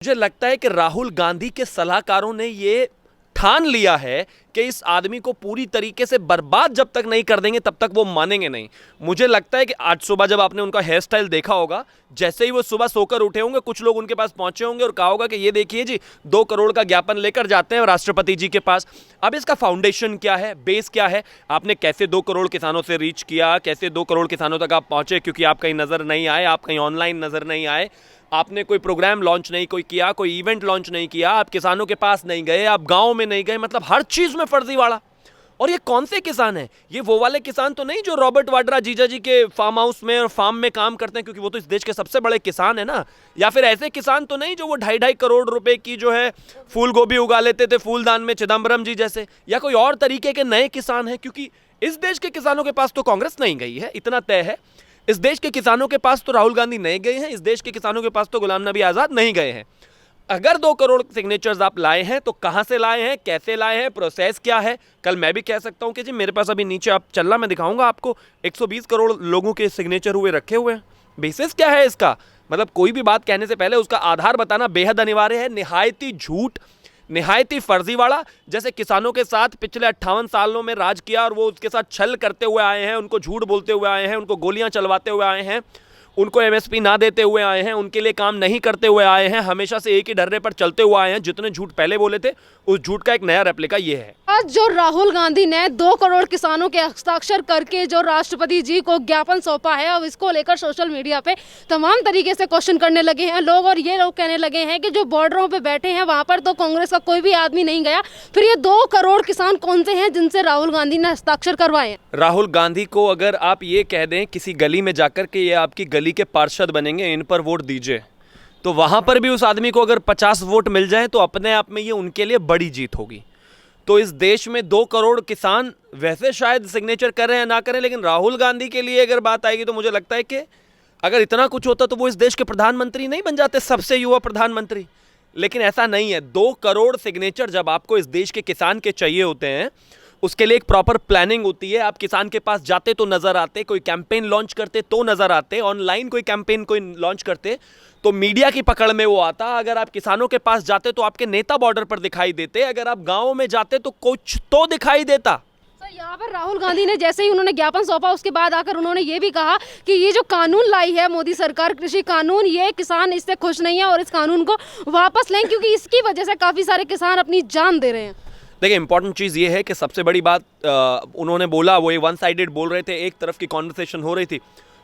मुझे लगता है कि राहुल गांधी के सलाहकारों ने ये ठान लिया है कि इस आदमी को पूरी तरीके से बर्बाद जब तक नहीं कर देंगे तब तक वो मानेंगे नहीं। मुझे लगता है कि आज सुबह जब आपने उनका हेयर स्टाइल देखा होगा, जैसे ही वो सुबह सोकर उठे होंगे, कुछ लोग उनके पास पहुंचे होंगे और कहा होगा कि ये देखिए जी 2 करोड़ का ज्ञापन लेकर जाते हैं राष्ट्रपति जी के पास। अब इसका फाउंडेशन क्या है, बेस क्या है, आपने कैसे 2 करोड़ किसानों से रीच किया, कैसे 2 करोड़ किसानों तक आप पहुंचे, क्योंकि आप कहीं नजर नहीं आए, आप कहीं ऑनलाइन नजर नहीं आए, आपने कोई प्रोग्राम लॉन्च नहीं कोई किया, कोई इवेंट लॉन्च नहीं किया, आप किसानों के पास नहीं गए, आप गांव में नहीं गए, मतलब हर चीज में फर्जीवाड़ा। और ये कौन से किसान हैं? ये वो वाले किसान तो नहीं जो रॉबर्ट वाड्रा जीजा जी के फार्म हाउस में और फार्म में काम करते हैं, क्योंकि वो तो इस देश के सबसे बड़े किसान है ना। या फिर ऐसे किसान तो नहीं जो वो 2.5 करोड़ रुपए की जो है फूल गोभी उगा लेते थे फूलदान में, चिदम्बरम जी जैसे, या कोई और तरीके के नए किसान हैं। क्योंकि इस देश के किसानों के पास तो कांग्रेस नहीं गई है, इतना तय है। इस देश के किसानों के पास तो राहुल गांधी नहीं गए हैं, इस देश के किसानों के पास तो गुलाम नबी आजाद नहीं गए हैं। अगर 2 करोड़ सिग्नेचर्स आप लाए हैं तो कहां से लाए हैं, कैसे लाए हैं, प्रोसेस क्या है? कल मैं भी कह सकता हूं कि जी मेरे पास अभी नीचे आप चलना, मैं दिखाऊंगा आपको 120 करोड़ लोगों के सिग्नेचर हुए रखे हुए हैं। बेसिस क्या है इसका? मतलब कोई भी बात कहने से पहले उसका आधार बताना बेहद अनिवार्य है। निहायती झूठ, निहायती फर्जीवाड़ा। जैसे किसानों के साथ पिछले 58 सालों में राज किया और वो उसके साथ छल करते हुए आए हैं, उनको झूठ बोलते हुए आए हैं, उनको गोलियां चलवाते हुए आए हैं, उनको एमएसपी ना देते हुए आए हैं, उनके लिए काम नहीं करते हुए आए हैं, हमेशा से एक ही डर्रे पर चलते हुए आए हैं। जितने झूठ पहले बोले थे उस झूठ का एक नया रेप्लिका ये है। आज जो राहुल गांधी ने 2 करोड़ किसानों के हस्ताक्षर करके जो राष्ट्रपति जी को ज्ञापन सौंपा है, अब इसको लेकर सोशल मीडिया पे तमाम तरीके से क्वेश्चन करने लगे हैं लोग। और ये लोग कहने लगे हैं कि जो बॉर्डरों पे बैठे हैं वहां पर तो कांग्रेस का कोई भी आदमी नहीं गया, फिर ये 2 करोड़ किसान कौन से हैं जिनसे राहुल गांधी ने हस्ताक्षर करवाए हैं? राहुल गांधी को अगर आप ये कह दें किसी गली में जाकर के ये आपकी गली के पार्षद बनेंगे, इन पर वोट दीजिए, तो वहां पर भी उस आदमी को अगर 50 वोट मिल जाए तो अपने आप में ये उनके लिए बड़ी जीत होगी। तो इस देश में 2 करोड़ किसान वैसे शायद सिग्नेचर कर रहे हैं ना करें, लेकिन राहुल गांधी के लिए अगर बात आएगी तो मुझे लगता है कि अगर इतना कुछ होता तो वो इस देश के प्रधानमंत्री नहीं बन जाते, सबसे युवा प्रधानमंत्री। लेकिन ऐसा नहीं है। 2 करोड़ सिग्नेचर जब आपको इस देश के किसान के चाहिए होते हैं, उसके लिए एक प्रॉपर प्लानिंग होती है। आप किसान के पास जाते तो नजर आते, कोई कैंपेन लॉन्च करते तो नजर आते, ऑनलाइन कोई कैंपेन कोई लॉन्च करते तो मीडिया की पकड़ में वो आता। अगर आप किसानों के पास जाते तो आपके नेता बॉर्डर पर दिखाई देते, अगर आप गांवों में जाते तो कुछ तो दिखाई देता। सर, यहाँ पर राहुल गांधी ने जैसे ही उन्होंने ज्ञापन सौंपा उसके बाद आकर उन्होंने ये भी कहा कि ये जो कानून लाई है मोदी सरकार, कृषि कानून, ये किसान इससे खुश नहीं है और इस कानून को वापस लें क्योंकि इसकी वजह से काफी सारे किसान अपनी जान दे रहे हैं। देखिए, इंपॉर्टेंट चीज़ ये है कि सबसे बड़ी बात उन्होंने बोला, वो ये वन साइडेड बोल रहे थे, एक तरफ की कॉन्वर्सेशन हो रही थी।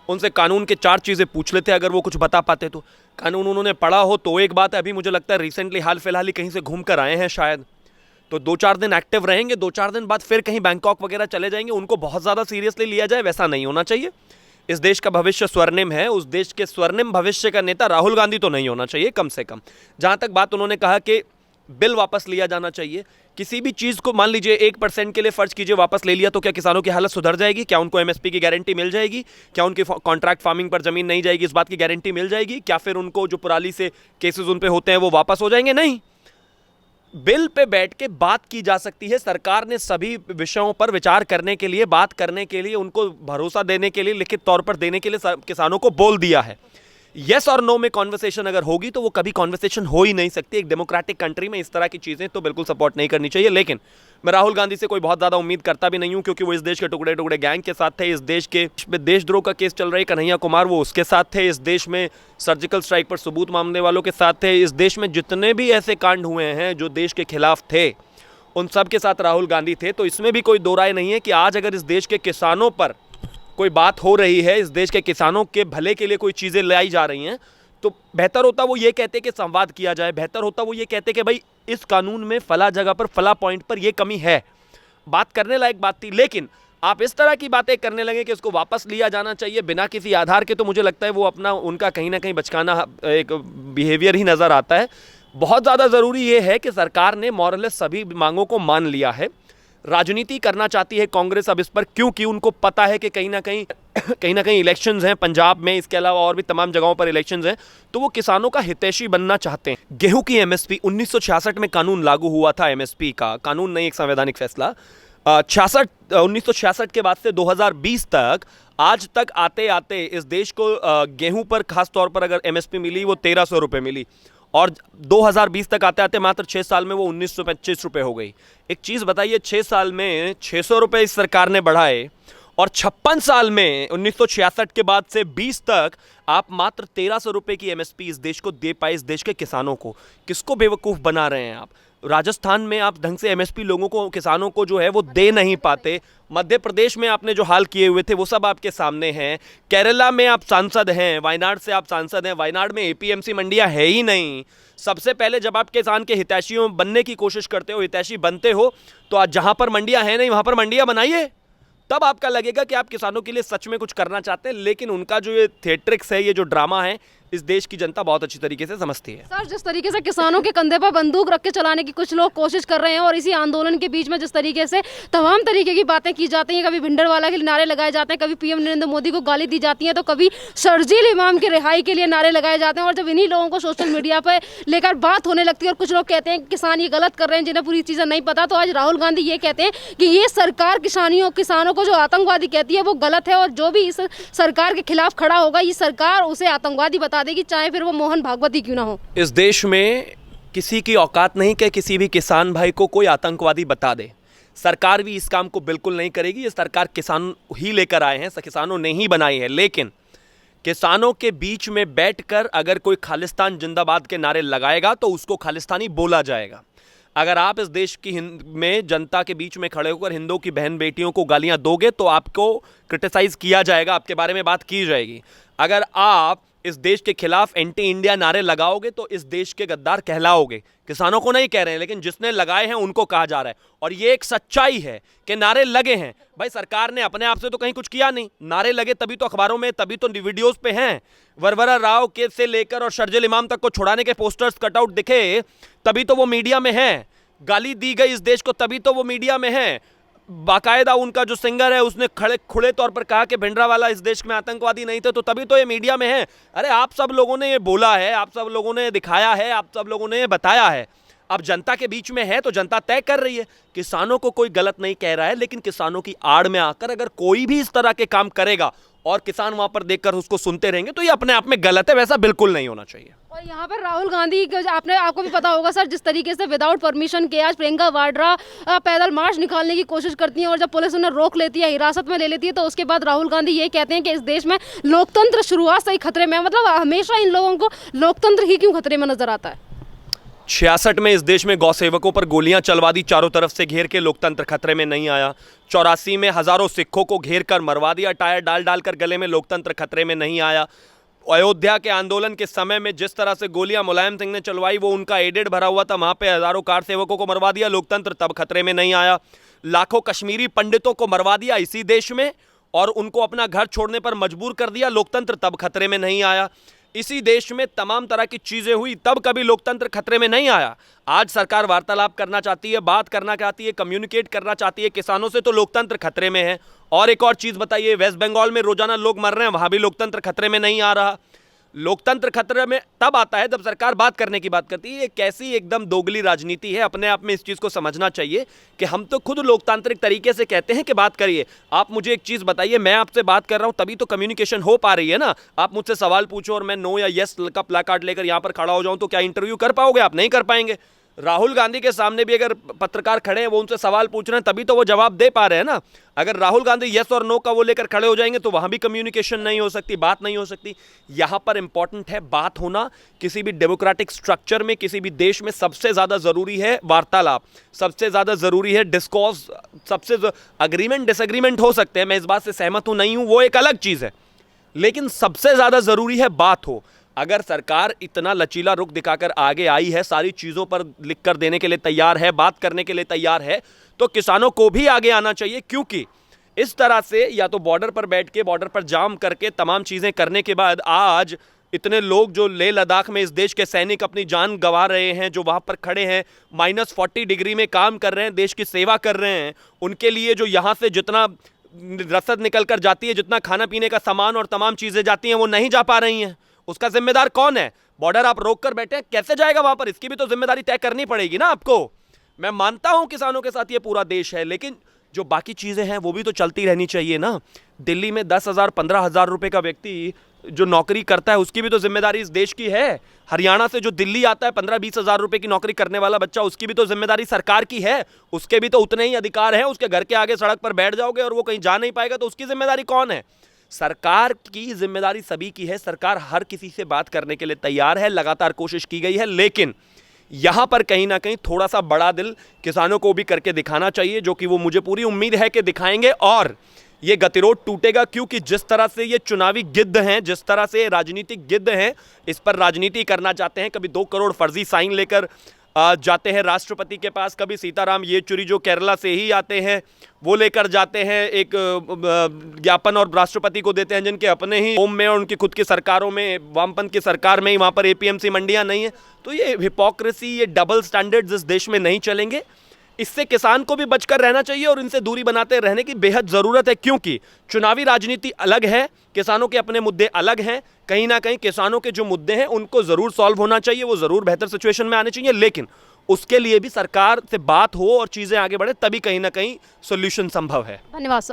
उनसे कानून के 4 चीज़ें पूछ लेते अगर वो कुछ बता पाते तो। कानून उन्होंने पढ़ा हो तो एक बात है, अभी मुझे लगता है रिसेंटली हाल फिलहाल ही कहीं से घूम कर आए हैं शायद, तो 2-4 दिन एक्टिव रहेंगे, 2-4 दिन बाद फिर कहीं बैंकॉक वगैरह चले जाएंगे। उनको बहुत ज़्यादा सीरियसली लिया जाए वैसा नहीं होना चाहिए। इस देश का भविष्य स्वर्णिम है, उस देश के स्वर्णिम भविष्य का नेता राहुल गांधी तो नहीं होना चाहिए कम से कम। जहाँ तक बात उन्होंने कहा कि बिल वापस लिया जाना चाहिए, किसी भी चीज़ को मान लीजिए 1% के लिए फर्ज कीजिए वापस ले लिया तो क्या किसानों की हालत सुधर जाएगी? क्या उनको एमएसपी की गारंटी मिल जाएगी? क्या उनकी कॉन्ट्रैक्ट फार्मिंग पर जमीन नहीं जाएगी, इस बात की गारंटी मिल जाएगी? क्या फिर उनको जो पुराली से केसेस उन पे होते हैं वो वापस हो जाएंगे? नहीं। बिल पे बैठ के बात की जा सकती है। सरकार ने सभी विषयों पर विचार करने के लिए, बात करने के लिए, उनको भरोसा देने के लिए, लिखित तौर पर देने के लिए किसानों को बोल दिया है। यस और नो में कॉन्वर्सेशन अगर होगी तो वो कभी कॉन्वर्सेशन हो ही नहीं सकती। एक डेमोक्रेटिक कंट्री में इस तरह की चीज़ें तो बिल्कुल सपोर्ट नहीं करनी चाहिए। लेकिन मैं राहुल गांधी से कोई बहुत ज़्यादा उम्मीद करता भी नहीं हूं, क्योंकि वो इस देश के टुकड़े टुकड़े गैंग के साथ थे। इस देश के देशद्रोह का केस चल रहा है, कन्हैया कुमार, वो उसके साथ थे। इस देश में सर्जिकल स्ट्राइक पर सबूत मांगने वालों के साथ थे। इस देश में जितने भी ऐसे कांड हुए हैं जो देश के खिलाफ थे, उन सब के साथ राहुल गांधी थे। तो इसमें भी कोई दो राय नहीं है कि आज अगर इस देश के किसानों पर कोई बात हो रही है, इस देश के किसानों के भले के लिए कोई चीज़ें लाई जा रही हैं, तो बेहतर होता वो ये कहते कि संवाद किया जाए, बेहतर होता वो ये कहते कि भाई इस कानून में फला जगह पर, फला पॉइंट पर ये कमी है। बात करने लायक बात थी। लेकिन आप इस तरह की बातें करने लगे कि इसको वापस लिया जाना चाहिए बिना किसी आधार के, तो मुझे लगता है वो अपना उनका कहीं ना कहीं बचकाना एक बिहेवियर ही नज़र आता है। बहुत ज़्यादा ज़रूरी ये है कि सरकार ने मॉरलेस सभी मांगों को मान लिया है। राजनीति करना चाहती है कांग्रेस अब इस पर, क्योंकि उनको पता है कि कहीं ना कहीं इलेक्शंस हैं पंजाब में, इसके अलावा और भी तमाम जगहों पर इलेक्शंस हैं, तो वो किसानों का हितैषी बनना चाहते हैं। गेहूं की एमएसपी 1966 में कानून लागू हुआ था। एमएसपी का कानून नहीं, एक संवैधानिक फैसला। 1966 के बाद से 2020 तक, आज तक आते आते इस देश को गेहूं पर खास तौर पर अगर एमएसपी मिली वो 1300 रुपये मिली। और 2020 तक आते आते मात्र 6 साल में वो 1925 रुपये हो गई। एक चीज़ बताइए, 6 साल में 600 रुपये इस सरकार ने बढ़ाए और 56 साल में 1966 के बाद से 20 तक आप मात्र 1300 रुपये की एमएसपी इस देश को दे पाए, इस देश के किसानों को। किसको बेवकूफ़ बना रहे हैं आप? राजस्थान में आप ढंग से एमएसपी लोगों को, किसानों को जो है वो दे नहीं पाते। मध्य प्रदेश में आपने जो हाल किए हुए थे वो सब आपके सामने हैं। केरला में आप सांसद हैं, वायनाड से आप सांसद हैं, वायनाड में एपीएमसी मंडियां है ही नहीं। सबसे पहले जब आप किसान के हितैषियों बनने की कोशिश करते हो, हितैषी बनते हो, तो आज जहां पर मंडियां हैं नहीं वहां पर मंडियां बनाइए, तब आपका लगेगा कि आप किसानों के लिए सच में कुछ करना चाहते हैं। लेकिन उनका जो ये थिएट्रिक्स है, ये जो ड्रामा है, इस देश की जनता बहुत अच्छी तरीके से समझती है। सर, जिस तरीके से किसानों के कंधे पर बंदूक रख के चलाने की कुछ लोग कोशिश कर रहे हैं और इसी आंदोलन के बीच में जिस तरीके से तमाम तरीके की बातें की जाती हैं, कभी भिंडरवाला के नारे लगाए जाते हैं, कभी पीएम नरेंद्र मोदी को गाली दी जाती है, तो कभी शर्जील इमाम की रिहाई के लिए नारे लगाए जाते हैं। और जब इन्हीं लोगों को सोशल मीडिया पर लेकर बात होने लगती है और कुछ लोग कहते हैं कि किसान ये गलत कर रहे हैं, जिन्हें पूरी चीज़ें नहीं पता, तो आज राहुल गांधी ये कहते हैं कि ये सरकार किसानों को जो आतंकवादी कहती है वो गलत है, और जो भी इस सरकार के खिलाफ खड़ा होगा ये सरकार उसे आतंकवादी बता देगी, चाहे फिर वो मोहन भागवत ही क्यों ना हो। इस देश में किसी की औकात नहीं कि किसी भी किसान भाई को कोई आतंकवादी बता दे। सरकार भी इस काम को बिल्कुल नहीं करेगी। ये सरकार किसान ही लेकर आए हैं, किसानों ने ही बनाई है। लेकिन किसानों के बीच में बैठकर अगर कोई खालिस्तान जिंदाबाद के नारे लगाएगा तो उसको खालिस्तानी बोला जाएगा। अगर आप इस देश की में जनता के बीच में खड़े होकर हिंदुओं की बहन बेटियों को गालियां दोगे तो आपको क्रिटिसाइज किया जाएगा, आपके बारे में बात की जाएगी। अगर आप इस देश के खिलाफ एंटी इंडिया नारे लगाओगे तो इस देश के गद्दार कहलाओगे। किसानों को नहीं कह रहे हैं, लेकिन जिसने लगाए हैं उनको कहा जा रहा है। और ये एक सच्चाई है कि नारे लगे हैं। भाई, सरकार ने अपने आप से तो कहीं कुछ किया नहीं। नारे लगे तभी तो अखबारों में, तभी तो वीडियोस पे हैं। वरवरा राव के से लेकर और शर्जिल इमाम तक को छुड़ाने के पोस्टर्स कटआउट दिखे तभी तो वो मीडिया में हैं। गाली दी गई इस देश को तभी तो वो मीडिया में है। बाकायदा उनका जो सिंगर है उसने खुले तौर पर कहा कि भिंडरावाला इस देश में आतंकवादी नहीं थे, तो तभी तो ये मीडिया में है। अरे आप सब लोगों ने ये बोला है, आप सब लोगों ने दिखाया है, आप सब लोगों ने ये बताया है। अब जनता के बीच में है तो जनता तय कर रही है। किसानों को कोई गलत नहीं कह रहा है, लेकिन किसानों की आड़ में आकर अगर कोई भी इस तरह के काम करेगा और किसान वहां पर देखकर उसको सुनते रहेंगे तो ये अपने आप में गलत है। वैसा बिल्कुल नहीं होना चाहिए। और यहाँ पर राहुल गांधी आपको भी पता होगा सर, जिस तरीके से विदाउट परमिशन के आज प्रियंका वाड्रा पैदल मार्च निकालने की कोशिश करती हैं और जब पुलिस उन्हें रोक लेती है, हिरासत में ले लेती है, तो उसके बाद राहुल गांधी ये कहते हैं कि इस देश में लोकतंत्र शुरुआत से ही खतरे में है। मतलब हमेशा इन लोगों को लोकतंत्र ही क्यों खतरे में नजर आता है? 66 में इस देश में गौ सेवकों पर गोलियां चलवा दी, चारों तरफ से घेर के, लोकतंत्र खतरे में नहीं आया। 84 में हजारों सिखों को घेर कर मरवा दिया, टायर डाल डालकर गले में, लोकतंत्र खतरे में नहीं आया। अयोध्या के आंदोलन के समय में जिस तरह से गोलियां मुलायम सिंह ने चलवाई, वो उनका एडेड भरा हुआ था, वहां पे हजारों कार सेवकों को मरवा दिया, लोकतंत्र तब खतरे में नहीं आया। लाखों कश्मीरी पंडितों को मरवा दिया इसी देश में और उनको अपना घर छोड़ने पर मजबूर कर दिया, लोकतंत्र तब खतरे में नहीं आया। इसी देश में तमाम तरह की चीजें हुई, तब कभी लोकतंत्र खतरे में नहीं आया। आज सरकार वार्तालाप करना चाहती है, बात करना चाहती है, कम्युनिकेट करना चाहती है किसानों से, तो लोकतंत्र खतरे में है। और एक और चीज बताइए, वेस्ट बंगाल में रोजाना लोग मर रहे हैं, वहां भी लोकतंत्र खतरे में नहीं आ रहा। लोकतंत्र खतरे में तब आता है जब सरकार बात करने की बात करती है। ये कैसी एकदम दोगली राजनीति है, अपने आप में इस चीज़ को समझना चाहिए कि हम तो खुद लोकतांत्रिक तरीके से कहते हैं कि बात करिए। आप मुझे एक चीज़ बताइए, मैं आपसे बात कर रहा हूं तभी तो कम्युनिकेशन हो पा रही है ना। आप मुझसे सवाल पूछो और मैं नो या यस का प्लाकार्ड लेकर यहां पर खड़ा हो जाऊं तो क्या इंटरव्यू कर पाओगे? आप नहीं कर पाएंगे। राहुल गांधी के सामने भी अगर पत्रकार खड़े हैं, वो उनसे सवाल पूछ रहे हैं, तभी तो वो जवाब दे पा रहे हैं ना। अगर राहुल गांधी यस और नो का वो लेकर खड़े हो जाएंगे तो वहां भी कम्युनिकेशन नहीं हो सकती, बात नहीं हो सकती। यहां पर इंपॉर्टेंट है बात होना। किसी भी डेमोक्रेटिक स्ट्रक्चर में, किसी भी देश में सबसे ज्यादा जरूरी है वार्तालाप, सबसे ज्यादा जरूरी है डिस्कोर्स। सबसे अग्रीमेंट डिसएग्रीमेंट हो सकते हैं, मैं इस बात से सहमत हूं नहीं हूं, वो एक अलग चीज है, लेकिन सबसे ज्यादा जरूरी है बात हो। अगर सरकार इतना लचीला रुख दिखाकर आगे आई है, सारी चीज़ों पर लिख कर देने के लिए तैयार है, बात करने के लिए तैयार है, तो किसानों को भी आगे आना चाहिए। क्योंकि इस तरह से या तो बॉर्डर पर बैठ के, बॉर्डर पर जाम करके तमाम चीज़ें करने के बाद आज इतने लोग जो लेह लद्दाख में इस देश के सैनिक अपनी जान गंवा रहे हैं, जो वहाँ पर खड़े हैं, -40 डिग्री में काम कर रहे हैं, देश की सेवा कर रहे हैं, उनके लिए जो यहाँ से जितना रसद निकल कर जाती है, जितना खाना पीने का सामान और तमाम चीज़ें जाती हैं, वो नहीं जा पा रही हैं। उसका जिम्मेदार कौन है? बॉर्डर आप रोक कर बैठे, कैसे जाएगा वहां पर? इसकी भी तो जिम्मेदारी तय करनी पड़ेगी ना आपको। मैं मानता हूं किसानों के साथ ये पूरा देश है, लेकिन जो बाकी चीज़ें हैं वो भी तो चलती रहनी चाहिए ना। दिल्ली में 10,000 15,000 रुपए का व्यक्ति जो नौकरी करता है उसकी भी तो जिम्मेदारी इस देश की है। हरियाणा से जो दिल्ली आता है 15-20 हज़ार रुपए की नौकरी करने वाला बच्चा, उसकी भी तो जिम्मेदारी सरकार की है। उसके भी तो उतने ही अधिकार हैं। उसके घर के आगे सड़क पर बैठ जाओगे और वो कहीं जा नहीं पाएगा तो उसकी जिम्मेदारी कौन है? सरकार की जिम्मेदारी सभी की है। सरकार हर किसी से बात करने के लिए तैयार है, लगातार कोशिश की गई है, लेकिन यहां पर कहीं ना कहीं थोड़ा सा बड़ा दिल किसानों को भी करके दिखाना चाहिए, जो कि वो मुझे पूरी उम्मीद है कि दिखाएंगे। और ये गतिरोध टूटेगा, क्योंकि जिस तरह से ये चुनावी गिद्ध हैं, जिस तरह से राजनीतिक गिद्ध हैं, इस पर राजनीति करना चाहते हैं। कभी 2 करोड़ फर्जी साइन लेकर जाते हैं राष्ट्रपति के पास, कभी सीताराम येचुरी जो केरला से ही आते हैं वो लेकर जाते हैं एक ज्ञापन और राष्ट्रपति को देते हैं, जिनके अपने ही होम में और उनकी खुद की सरकारों में, वामपंथ की सरकार में ही वहाँ पर एपीएमसी मंडियाँ नहीं है। तो ये हिपोक्रेसी, ये डबल स्टैंडर्ड्स इस देश में नहीं चलेंगे। इससे किसान को भी बचकर रहना चाहिए और इनसे दूरी बनाते रहने की बेहद ज़रूरत है, क्योंकि चुनावी राजनीति अलग है, किसानों के अपने मुद्दे अलग हैं। कहीं ना कहीं किसानों के जो मुद्दे हैं उनको ज़रूर सॉल्व होना चाहिए, वो ज़रूर बेहतर सिचुएशन में आने चाहिए, लेकिन उसके लिए भी सरकार से बात हो और चीज़ें आगे बढ़े, तभी कहीं ना कहीं सोल्यूशन संभव है। धन्यवाद सर।